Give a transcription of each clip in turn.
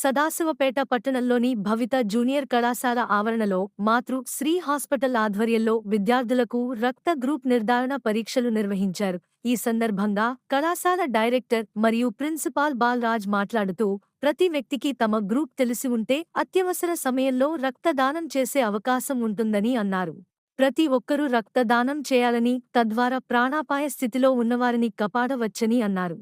సదాశివపేట పట్టణంలోని భవిత జూనియర్ కళాశాల ఆవరణలో మాతృ శ్రీ హాస్పిటల్ ఆధ్వర్యంలో విద్యార్థులకు రక్త గ్రూప్ నిర్ధారణ పరీక్షలు నిర్వహించారు. ఈ సందర్భంగా కళాశాల డైరెక్టర్ మరియు ప్రిన్సిపాల్ బాలరాజ్ మాట్లాడుతూ, ప్రతి వ్యక్తికి తమ గ్రూప్ తెలిసి ఉంటే అత్యవసర సమయంలో రక్తదానం చేసే అవకాశం ఉంటుందని అన్నారు. ప్రతి ఒక్కరూ రక్తదానం చేయాలని, తద్వారా ప్రాణాపాయ స్థితిలో ఉన్నవారిని కాపాడవచ్చని అన్నారు.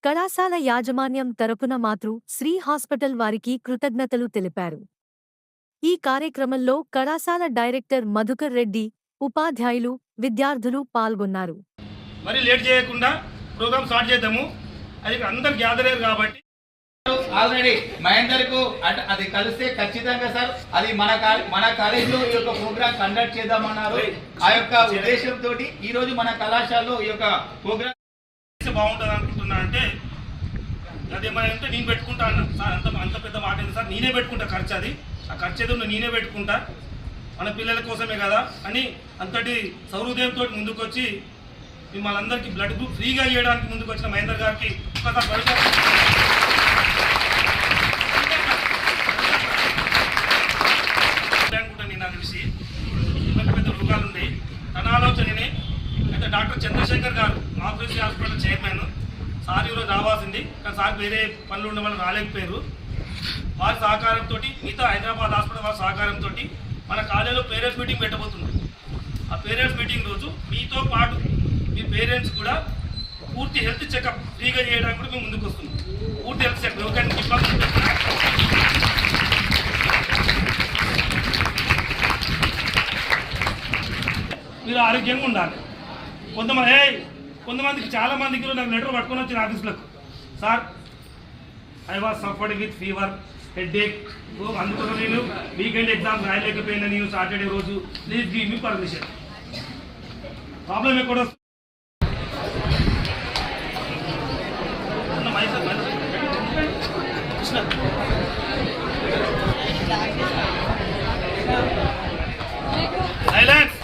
కళాశాల యాజమాన్యం తరపున మాతృ శ్రీ హాస్పిటల్ వారికి కృతజ్ఞతలు తెలిపారు. ఈ కార్యక్రమంలో కళాశాల డైరెక్టర్ మధుకర్ రెడ్డి, ఉపాధ్యాయులు, విద్యార్థులు పాల్గొన్నారు. మరి లేట్ చేయకుండా ప్రోగ్రామ్ స్టార్ట్ చేద్దాము. అది అందరు గ్యాదర్ అయ్యారు కాబట్టి ఆల్రెడీ మహేందర్ కు అది కలిస్తే ఖచ్చితంగా సార్ అది మన కాలేజీలో ఈ యొక్క ప్రోగ్రామ్ కండక్ట్ చేద్దామన్నారు. ఆ యొక్క ఉద్దేశంతో ఈ రోజు మన కళాశాలలో ఈ యొక్క ప్రోగ్రామ్ బాగుంటుంది అనుకుంటున్నా. అంటే అదేమంటే నేను పెట్టుకుంటా అన్న సార్, అంత పెద్ద మాట ఏంటి సార్, నేనే పెట్టుకుంటా ఖర్చు. అది ఆ ఖర్చు ఏదో నేనే పెట్టుకుంటా, మన పిల్లల కోసమే కదా అని అంతటి సౌహృదయంతో ముందుకొచ్చి మిమ్మల్ని అందరికీ బ్లడ్ గ్రూప్ ఫ్రీగా ఇవ్వడానికి ముందుకు వచ్చిన మహేందర్ గారికి అనుకుంటాను. నాకు తెలిసి పెద్ద రోగాలు ఉన్నాయి. తన ఆలోచనని అయితే డాక్టర్ చంద్రశేఖర్ గారు మాతృ శ్రీ హాస్పిటల్ చైర్మన్ సార్ ఈరోజు రావాల్సింది, కానీ సార్ వేరే పనులు ఉన్న వాళ్ళు రాలేకపోయారు. వారి సహకారంతో, మిగతా హైదరాబాద్ హాస్పిటల్ వారి సహకారంతో మన కాలేజీలో పేరెంట్స్ మీటింగ్ పెట్టబోతున్నాం. ఆ పేరెంట్స్ మీటింగ్ రోజు మీతో పాటు మీ పేరెంట్స్ కూడా పూర్తి హెల్త్ చెకప్ ఫ్రీగా చేయడానికి కూడా మేము ముందుకు వస్తున్నాం. పూర్తి హెల్త్ చెకప్ ఎవరికైనా ఇబ్బంది మీరు ఆరోగ్యంగా ఉండాలి. కొంతమందికి చాలా మందికి నాకు లెటర్ పట్టుకొని వచ్చిన ఆఫీసులకు, sir I was suffered with fever, headache, అందుకోసం నేను వీకెండ్ ఎగ్జామ్స్ రాయలేకపోయినా నేను సాటర్డే రోజు, please give me permission. Problem ఎక్కడ వస్తుంది? సైలెన్స్.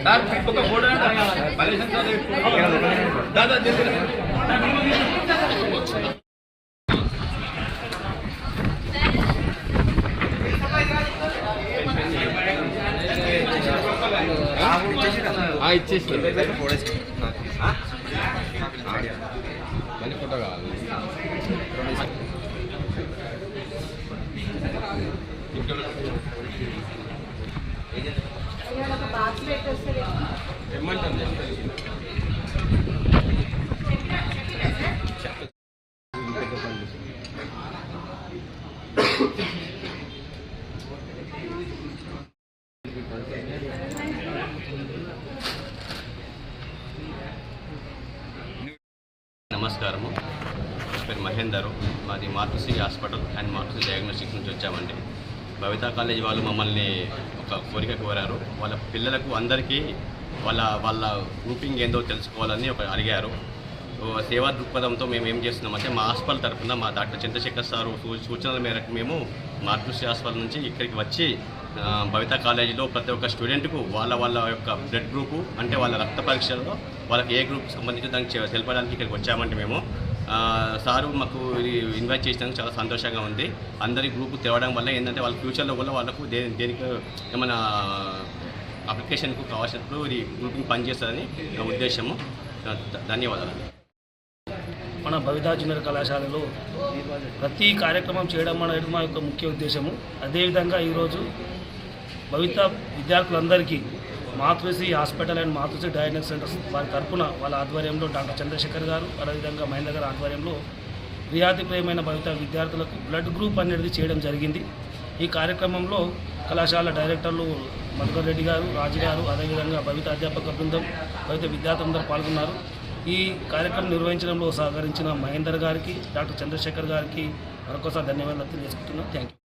సార్ ఒక ఫోటో దాదా ఇచ్చేసి మళ్ళీ ఫోటో కావాలి. నమస్కారము, పేరు మహేందరు, మాది మాతృశ్రీ హాస్పిటల్ అండ్ మాతృశ్రీ డయాగ్నోస్టిక్స్ నుంచి వచ్చామండి. భవితా కాలేజ్ వాళ్ళు మమ్మల్ని ఒక కోరిక కోరారు. వాళ్ళ పిల్లలకు అందరికీ వాళ్ళ గ్రూపింగ్ ఏందో తెలుసుకోవాలని అడిగారు. సేవా దృక్పథంతో మేము ఏం చేస్తున్నామంటే, మా హాస్పిటల్ తరఫున మా డాక్టర్ చంద్రశేఖర్ సార్ సూచనల మేరకు మేము మాతృశ్రీ హాస్పిటల్ నుంచి ఇక్కడికి వచ్చి భవితా కాలేజీలో ప్రతి ఒక్క స్టూడెంట్కు వాళ్ళ యొక్క బ్లడ్ గ్రూపు, అంటే వాళ్ళ రక్త పరీక్షల్లో వాళ్ళకి ఏ గ్రూప్ సంబంధించి దానికి తెలపడానికి ఇక్కడికి వచ్చామంటే మేము సారు మాకు ఇన్వైట్ చేసినందుకు చాలా సంతోషంగా ఉంది. అందరి గ్రూపు తెవడం వల్ల ఏంటంటే వాళ్ళ ఫ్యూచర్లో కూడా వాళ్ళకు దేనికి ఏమైనా అప్లికేషన్కు కావాల్సినప్పుడు ఇది గ్రూపింగ్ పనిచేస్తుందని నా ఉద్దేశము. ధన్యవాదాలు. మన భవితా జూనియర్ కళాశాలలో ప్రతి కార్యక్రమం చేయడం అనేది మా యొక్క ముఖ్య ఉద్దేశము. అదేవిధంగా ఈరోజు భవితా విద్యార్థులందరికీ మాతృశ్రీ hospital and Matrusri diagnostic centres వారి తరఫున వాళ్ళ ఆధ్వర్యంలో డాక్టర్ చంద్రశేఖర్ గారు, అదేవిధంగా మహేందర్ గారి ఆధ్వర్యంలో ప్రియాతి ప్రియమైన భవితా విద్యార్థులకు బ్లడ్ గ్రూప్ అనేది చేయడం జరిగింది. ఈ కార్యక్రమంలో కళాశాల డైరెక్టర్లు మధుకర్ రెడ్డి గారు, రాజు గారు, అదేవిధంగా భవిత అధ్యాపక బృందం, భవిత విద్యార్థులందరూ పాల్గొన్నారు. ఈ కార్యక్రమం నిర్వహించడంలో సహకరించిన మహేందర్ గారికి, డాక్టర్ చంద్రశేఖర్ గారికి, మరొకసారి ధన్యవాదాలు తెలియజేసుకుంటున్నాను. Thank you.